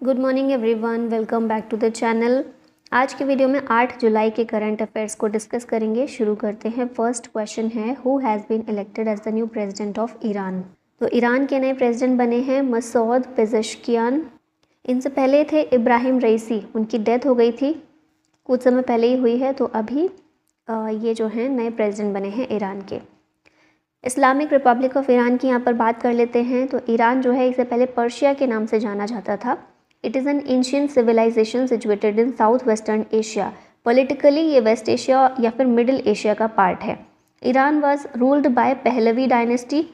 Good morning everyone, welcome back to the channel. आज की video में 8 जुलाई के करंट अफेयर्स को डिस्कस करेंगे। शुरू करते हैं। फर्स्ट क्वेश्चन है, who has been elected as the new president of Iran. तो ईरान के नए प्रेसिडेंट बने हैं मसूद पेज़ेश्कियान। इनसे पहले थे इब्राहिम रईसी, उनकी डेथ हो गई थी, कुछ समय पहले ही हुई है। तो अभी ये जो हैं नए प्रेसिडेंट बने हैं ईरान के। इस्लामिक रिपब्लिक ऑफ ईरान की यहाँ पर बात कर लेते हैं। तो ईरान जो है इसे पहले पर्शिया के नाम से जाना जाता था। It is an ancient civilisation situated in south western Asia. Politically ये वेस्ट एशिया या फिर मिडिल एशिया का पार्ट है। Iran was ruled by Pahlavi dynasty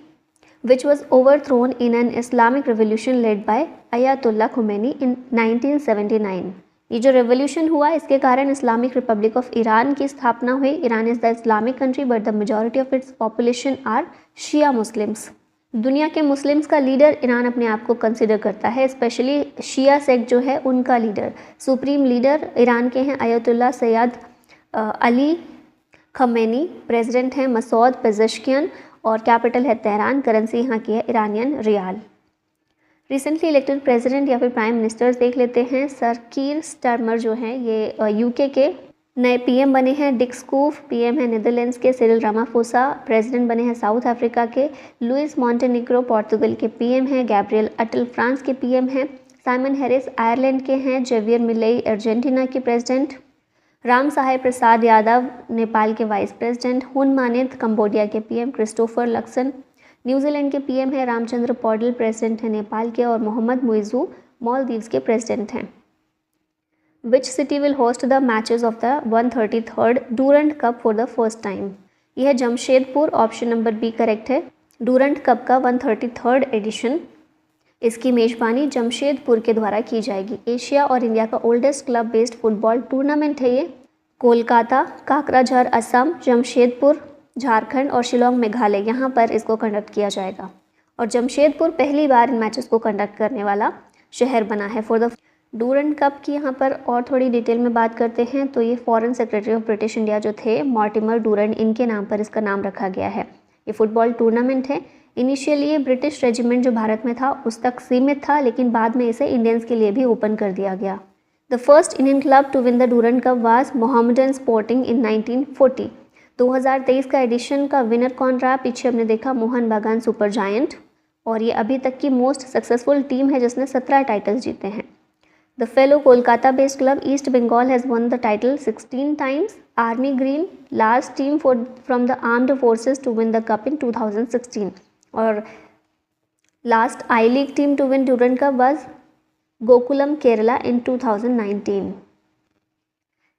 which was overthrown in an Islamic revolution led by Ayatollah Khomeini in 1979। ये जो revolution हुआ इसके कारण इस्लामिक रिपब्लिक ऑफ ईरान की स्थापना हुई। Iran is the Islamic country but the majority of its population are Shia Muslims. दुनिया के मुस्लिम्स का लीडर ईरान अपने आप को कंसिडर करता है, स्पेशली शिया सेक्ट जो है उनका लीडर, सुप्रीम लीडर ईरान के हैं Ayatollah Sayyid Ali Khamenei. President हैं मसूद पेज़ेश्कियान और कैपिटल है तेहरान। करेंसी यहाँ की है Iranian rial. Recently elected president या फिर प्राइम मिनिस्टर्स देख लेते हैं। सर कीर स्टारमर जो हैं ये यूके के नए पीएम बने हैं। डिक स्कूफ पीएम है नेदरलैंड्स के। सिरिल रामाफोसा प्रेसिडेंट बने हैं साउथ अफ्रीका के। लुइस मॉन्टेनिग्रो पोर्तुगल के पीएम हैं। गैब्रियल अटल फ्रांस के पीएम हैं। साइमन हैरिस आयरलैंड के हैं। जेवियर मिलेई अर्जेंटीना के प्रेसिडेंट। राम सहाय प्रसाद यादव नेपाल के वाइस प्रेसिडेंट। हुन मानेत कंबोडिया के पीएम। क्रिस्टोफर लक्सन न्यूजीलैंड के पीएम है। रामचंद्र पौडेल प्रेसिडेंट हैं नेपाल के। और मोहम्मद मुइज़ू मालदीव्स के प्रेसिडेंट हैं। Which city will host the matches of the 133rd Durand Cup for the first time? यह Jamshedpur, option number B correct है। डूरंट कप का 133rd एडिशन, इसकी मेज़बानी जमशेदपुर के द्वारा की जाएगी। एशिया और इंडिया का oldest club based football tournament है ये। कोलकाता, काकराझार असम, जमशेदपुर झारखंड और शिलोंग मेघालय, यहाँ पर इसको कंडक्ट किया जाएगा। और जमशेदपुर पहली बार इन मैचेस को कंडक्ट करने वाला शहर बना है। फॉर द डूरंट कप की यहाँ पर और थोड़ी डिटेल में बात करते हैं तो ये foreign secretary of British India जो थे मॉर्टिमर डूरंट, इनके नाम पर इसका नाम रखा गया है। ये फुटबॉल टूर्नामेंट है। इनिशियली ये ब्रिटिश रेजिमेंट जो भारत में था उस तक सीमित था, लेकिन बाद में इसे इंडियंस के लिए भी ओपन कर दिया गया। The first Indian club to win the Durand Cup was Mohammedan Sporting in 1940। 2023 का एडिशन का विनर कौन रहा? पीछे हमने देखा मोहन बागान सुपर जायंट, और ये अभी तक की मोस्ट सक्सेसफुल टीम है जिसने 17 टाइटल्स जीते हैं। The fellow Kolkata-based club East Bengal has won the title 16 times. Army Green, last team from the armed forces to win the cup in 2016. और last I-League team to win Durand Cup was Gokulam Kerala in 2019.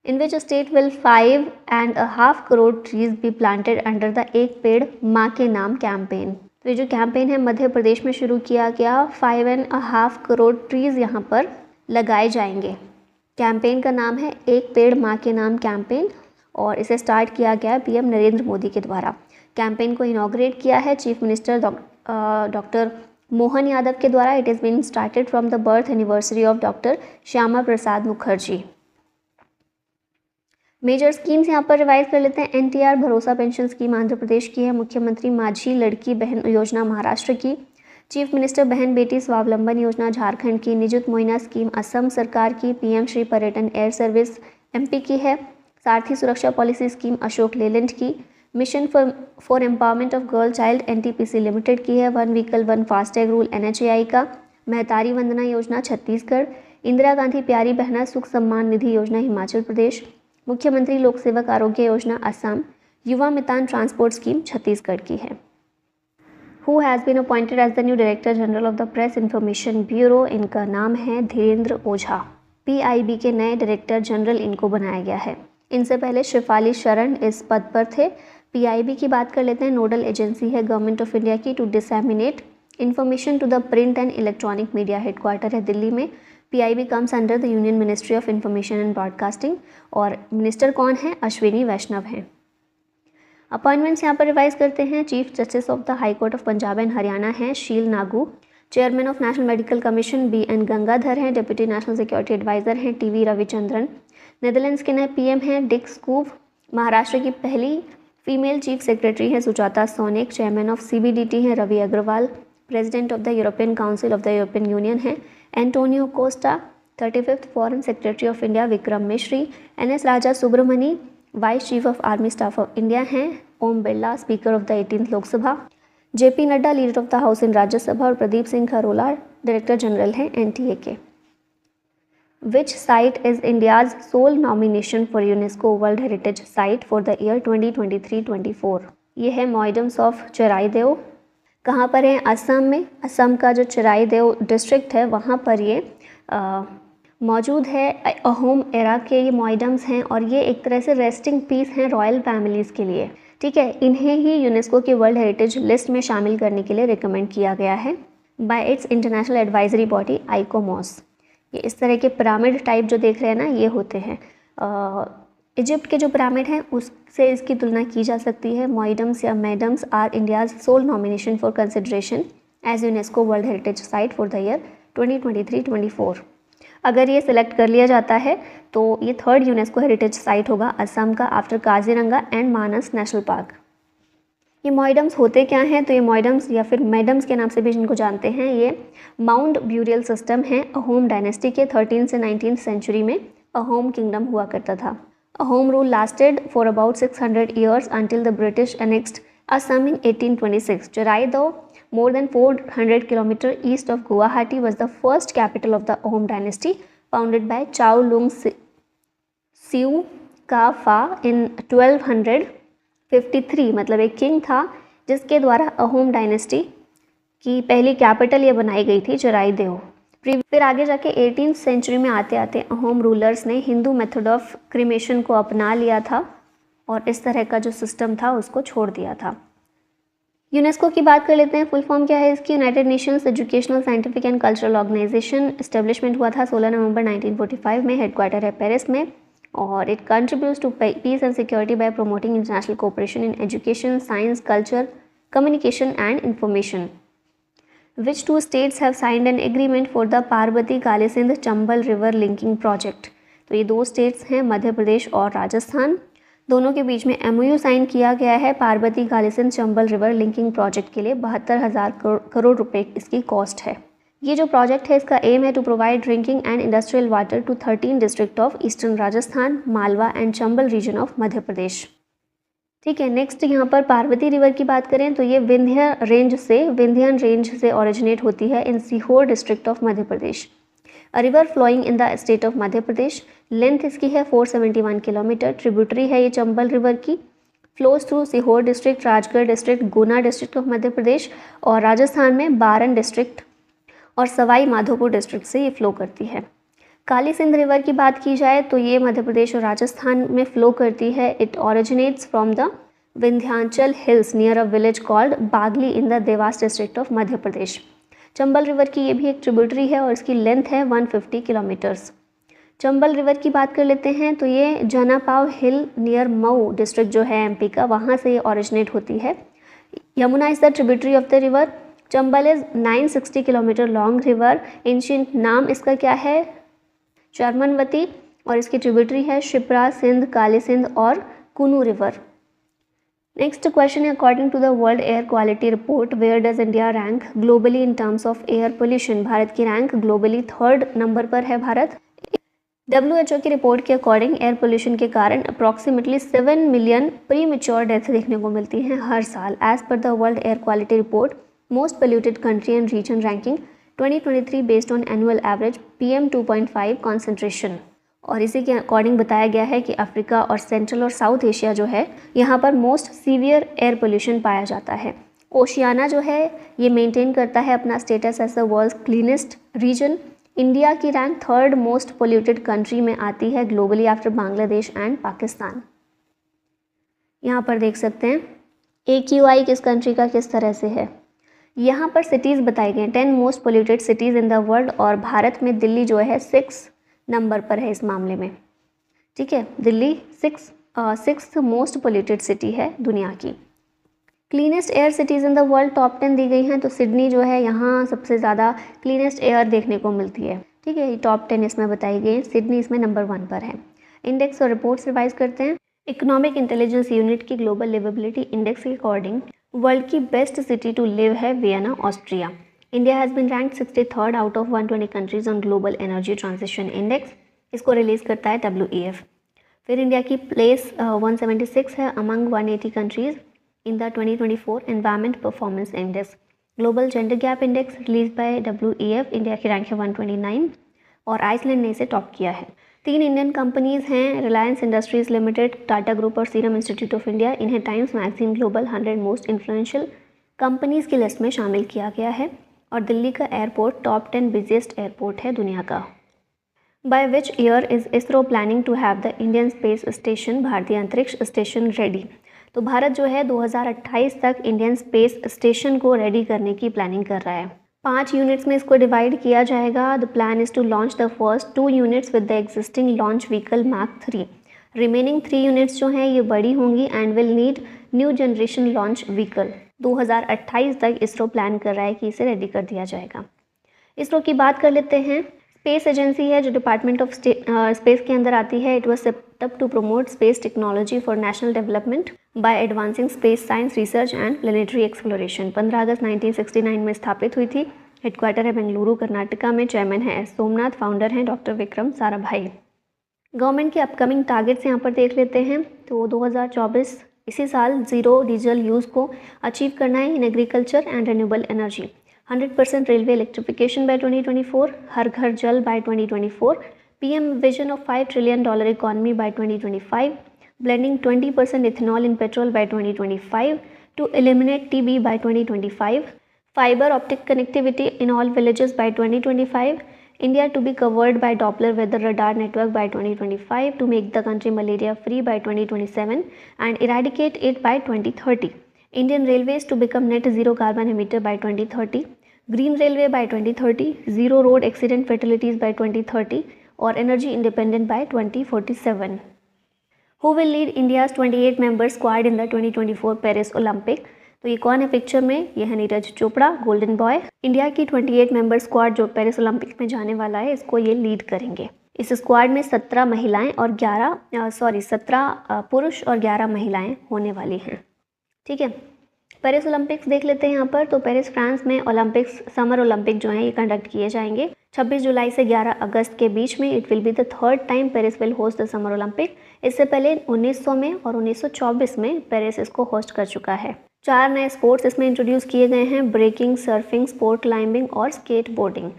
In which state will 5.5 crore trees be planted under the एक पेड़ माँ के नाम campaign? तो ये जो campaign है मध्य प्रदेश में शुरू किया गया। 5.5 करोड़ ट्रीज़ यहाँ पर लगाए जाएंगे। कैंपेन का नाम है एक पेड़ माँ के नाम कैंपेन, और इसे स्टार्ट किया गया पीएम नरेंद्र मोदी के द्वारा। कैंपेन को इनॉग्रेट किया है chief minister doctor Mohan Yadav के द्वारा। It is been started from the birth anniversary of doctor Shyama Prasad Mukherjee. Major schemes यहाँ पर रिवाइज कर लेते हैं। एनटीआर भरोसा पेंशन स्कीम आंध्र प्रदेश की है। मुख्यमंत्री माझी लड़की बहन योजना महाराष्ट्र की। चीफ मिनिस्टर बहन बेटी स्वावलंबन योजना झारखंड की। निजुत मोइना स्कीम असम सरकार की। पीएम श्री पर्यटन एयर सर्विस एमपी की है। सारथी सुरक्षा पॉलिसी स्कीम अशोक लेलैंड की। Mission for empowerment of girl child NTPC limited की है। One vehicle one FASTag rule NHAI का। महतारी वंदना योजना छत्तीसगढ़। इंदिरा गांधी प्यारी बहना सुख सम्मान निधि योजना हिमाचल प्रदेश। मुख्यमंत्री लोक सेवक आरोग्य योजना असम। युवा मितान ट्रांसपोर्ट स्कीम छत्तीसगढ़ की है। Who has been appointed as the new Director General of the Press Information Bureau? इनका नाम है धीरेन्द्र ओझा। पीआईबी के नए डायरेक्टर जनरल इनको बनाया गया है। इनसे पहले शिफाली शरण इस पद पर थे। पीआईबी की बात कर लेते हैं। नोडल एजेंसी है गवर्नमेंट ऑफ इंडिया की to disseminate information to the print and electronic media. Headquarter है दिल्ली में। PIB comes under the union ministry of information and broadcasting, और मिनिस्टर कौन है? अश्विनी वैष्णव हैं। अपॉइंटमेंट्स यहाँ पर रिवाइज करते हैं। Chief justice of the high court of Punjab and Haryana है शील Nagu. Chairman of national medical commission BN Gangadhar हैं। डिप्टी नेशनल सिक्योरिटी एडवाइजर हैं TV रविचंद्रन। नेदरलैंड्स के नए पीएम हैं डिक स्कूफ। महाराष्ट्र की पहली फीमेल चीफ सेक्रेटरी है Sujata Saunik. Chairman of CBDT हैं Ravi Agrawal. President of the European Council of the European Union है Antonio Costa, 35th foreign secretary of India Vikram Misri, NS Raja Subramani vice chief of army staff of India हैं, Om Birla speaker of the 18th Lok Sabha, JP Nadda leader of the house in Rajya Sabha और Pradeep Singh Kharola director general हैं NTA के। Which site is India's sole nomination for UNESCO World Heritage Site for the year 2023-24? ये है मॉइडम्स of Charaideo. कहाँ पर है? असम में। असम का जो चराईदेव डिस्ट्रिक्ट है वहाँ पर ये मौजूद है। अहोम एरा के ये मॉइडम्स हैं और ये एक तरह से रेस्टिंग पीस हैं रॉयल फैमिलीज़ के लिए। ठीक है, इन्हें ही यूनेस्को की वर्ल्ड हेरिटेज लिस्ट में शामिल करने के लिए रिकमेंड किया गया है by its international advisory body ICOMOS. ये इस तरह के पिरामिड टाइप जो देख रहे हैं ना, ये होते हैं इजिप्ट के जो पिरामिड हैं उससे इसकी तुलना की जा सकती है। मॉइडम्स या Maidams are India's sole nomination for consideration as UNESCO world heritage site for the year 2023-24। अगर ये सिलेक्ट कर लिया जाता है तो ये 3rd यूनेस्को हेरिटेज साइट होगा असम का after Kaziranga and Manas national park. ये मॉइडम्स होते क्या हैं? तो ये मॉइडम्स या फिर मैडम्स के नाम से भी जिनको जानते हैं, ये माउंट ब्यूरियल सिस्टम है अहोम डायनेस्टी के। 13th से 19th सेंचुरी में अहोम किंगडम हुआ करता था। Ahom rule lasted for about 600 years until the British annexed Assam in 1826. Charaidao, more than 400 km east of Guwahati, was the first capital of the Ahom dynasty, founded by Chao Lung Siu Ka Fa in 1253। मतलब एक king था जिसके द्वारा Ahom dynasty की पहली capital ये बनाई गई थी, चराईदेव। फिर आगे जाके 18th सेंचुरी में आते आते अहोम रूलर्स ने हिंदू मेथड ऑफ क्रिमेशन को अपना लिया था और इस तरह का जो सिस्टम था उसको छोड़ दिया था। यूनेस्को की बात कर लेते हैं। फुल फॉर्म क्या है इसकी? United Nations Educational Scientific and Cultural Organization. Establishment हुआ था 16 नवंबर 1945 में। हेडक्वार्टर है पेरिस में और it contributes to peace and security by promoting international cooperation in education, science, culture, communication and information. Which two states have signed an agreement for the Parvati Kalisindh Chambal river linking project? तो ये 2 states हैं, मध्य प्रदेश और राजस्थान। दोनों के बीच में MOU sign किया गया है Parvati Kalisindh Chambal river linking project के लिए। 72,000 करोड़ रुपए इसकी कॉस्ट है। ये जो प्रोजेक्ट है इसका एम है to provide drinking and industrial water to 13 district of eastern Rajasthan, Malwa and Chambal region of Madhya Pradesh. ठीक है, नेक्स्ट यहाँ पर पार्वती रिवर की बात करें तो ये विंध्यन रेंज से ओरिजिनेट होती है in Sehore district of Madhya Pradesh. A river flowing in the state of Madhya Pradesh. Length इसकी है 471 किलोमीटर। ट्रिब्यूटरी है ये चंबल रिवर की। Flows through Sehore district, Rajgarh district, Guna district of Madhya Pradesh और राजस्थान में बारन डिस्ट्रिक्ट और सवाई माधोपुर डिस्ट्रिक्ट से ये फ्लो करती है। काली सिंध रिवर की बात की जाए तो ये मध्य प्रदेश और राजस्थान में फ्लो करती है। It originates from the Vindhyachal hills near a village called Bagli in the Dewas district of Madhya Pradesh. Chambal river की ये भी एक ट्रिब्यूटरी है और इसकी लेंथ है 150 किलोमीटर्स। चंबल रिवर की बात कर लेते हैं तो ये जनापाव हिल नियर मऊ डिस्ट्रिक्ट जो है MP का, वहाँ से ये ओरिजिनेट होती है। Yamuna is the tributary of the river. Chambal is 960 kilometre long river. Ancient नाम इसका क्या है? चरमनवती और इसकी ट्रिब्यूटरी है शिप्रा, सिंध, काली सिंध और कुनू रिवर। नेक्स्ट क्वेश्चन है, according to the world air quality report where does India rank globally in terms of air pollution? Bharat की रैंक ग्लोबली 3rd नंबर पर है भारत। WHO की रिपोर्ट के अकॉर्डिंग एयर पोल्यूशन के कारण approximately 7 million premature death देखने को मिलती हैं हर साल। As per the world air quality report most polluted country and region ranking 2023 based on annual average PM 2.5 concentration. और इसी के अकॉर्डिंग बताया गया है कि अफ्रीका और सेंट्रल और साउथ एशिया जो है यहाँ पर मोस्ट सीवियर एयर पोल्यूशन पाया जाता है। ओशियाना जो है ये मेंटेन करता है अपना status as the world's cleanest region. India की rank 3rd most polluted country में आती है globally after Bangladesh and Pakistan. यहाँ पर देख सकते हैं AQI किस कंट्री का किस तरह से है। यहाँ पर सिटीज़ बताए गए हैं 10 most polluted cities in the world और भारत में दिल्ली जो है 6 नंबर पर है इस मामले में। ठीक है, Delhi 6th most polluted city है दुनिया की। Cleanest air cities in the world top 10 दी गई हैं तो सिडनी जो है यहाँ सबसे ज़्यादा क्लीनेस्ट एयर देखने को मिलती है। ठीक है, टॉप 10 इसमें बताई गई है, सिडनी इसमें नंबर 1 पर है। इंडेक्स और रिपोर्ट्स रिवाइज करते हैं। इकोनॉमिक इंटेलिजेंस यूनिट की ग्लोबल लिवेबिलिटी इंडेक्स के अकॉर्डिंग वर्ल्ड की बेस्ट सिटी टू लिव है Vienna, Austria. India has been ranked 63rd out of 120 countries on global energy transition index. इसको रिलीज़ करता है WEF। फिर इंडिया की प्लेस 176 है among 180 countries in the 2024 environment performance index. Global gender gap index release by WEF, India की rank है 129 और Iceland ने इसे टॉप किया है। 3 इंडियन कंपनीज़ हैं, Reliance industries limited, Tata group और सीरम इंस्टीट्यूट ऑफ इंडिया। इन्हें times magazine global 100 most influential companies की लिस्ट में शामिल किया गया है। और दिल्ली का एयरपोर्ट टॉप 10 बिजिएस्ट एयरपोर्ट है दुनिया का। By which year is ISRO planning to have the Indian space station, भारतीय अंतरिक्ष स्टेशन रेडी। तो भारत जो है 2028 तक इंडियन स्पेस स्टेशन को रेडी करने की प्लानिंग कर रहा है। 5 यूनिट्स में इसको डिवाइड किया जाएगा। The plan is to launch the first 2 units with the existing launch vehicle mark 3। Remaining 3 units जो हैं ये बड़ी होंगी and will need new generation launch vehicle. 2028 तक इसरो प्लान कर रहा है कि इसे रेडी कर दिया जाएगा। इसरो की बात कर लेते हैं। स्पेस एजेंसी है जो डिपार्टमेंट ऑफ स्पेस के अंदर आती है। It was set up to promote space technology for national development by advancing space science research and planetary exploration. 15 अगस्त 1969 में स्थापित हुई थी। हेडक्वार्टर है बेंगलुरु कर्नाटका में। चेयरमैन है एस सोमनाथ, फाउंडर हैं डॉक्टर विक्रम साराभाई। गवर्नमेंट के अपकमिंग टारगेट्स यहाँ पर देख लेते हैं। तो 2024 इसी साल ज़ीरो डीजल यूज़ को अचीव करना है in agriculture and renewable energy. 100% railway electrification by 2024, Har Ghar Jal by 2024, PM vision of $5 trillion economy by 2025, blending 20% ethanol in petrol by 2025 to eliminate TB by 2025, fiber optic connectivity in all villages by 2025, India to be covered by Doppler weather radar network by 2025 to make the country malaria free by 2027 and eradicate it by 2030. Indian Railways to become net zero carbon emitter by 2030, Green Railway by 2030, zero road accident fatalities by 2030 और energy independent by 2047. Who will lead India's 28 member squad in the 2024 Paris Olympic? तो ये कौन है picture में? ये है Neeraj Chopra, golden boy. India की 28 member squad जो पेरिस ओलंपिक में जाने वाला है इसको ये लीड करेंगे। इस स्क्वाड में 17 महिलाएं और 17 पुरुष और 11 महिलाएं होने वाली हैं। ठीक है, पेरिस ओलंपिक्स देख लेते हैं यहाँ पर। तो पेरिस फ्रांस में ओलंपिक्स, समर ओलंपिक जो हैं ये कंडक्ट किए जाएंगे 26 जुलाई से 11 अगस्त के बीच में। It will be the third time Paris will host the summer Olympic. इससे पहले 1900 में और 1924 में पेरिस इसको होस्ट कर चुका है। 4 नए स्पोर्ट्स इसमें इंट्रोड्यूस किए गए हैं, ब्रेकिंग, सर्फिंग, स्पोर्ट क्लाइंबिंग और skateboarding.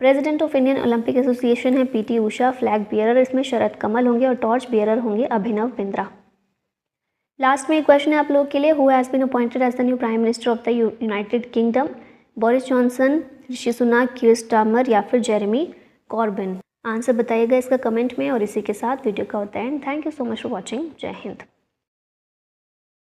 President of Indian Olympic Association है PT उषा। फ्लैग बियरर इसमें शरद कमल होंगे और टॉर्च बियरर होंगे अभिनव बिंद्रा। लास्ट में एक क्वेश्चन है आप लोगों के लिए। Who has been appointed as the new prime minister of the United Kingdom? Boris Johnson, Rishi Sunak, Keir Starmer या फिर जेरेमी कॉर्बिन? आंसर बताइएगा इसका कमेंट में। और इसी के साथ वीडियो का होता है and thank you so much for watching. जय हिंद।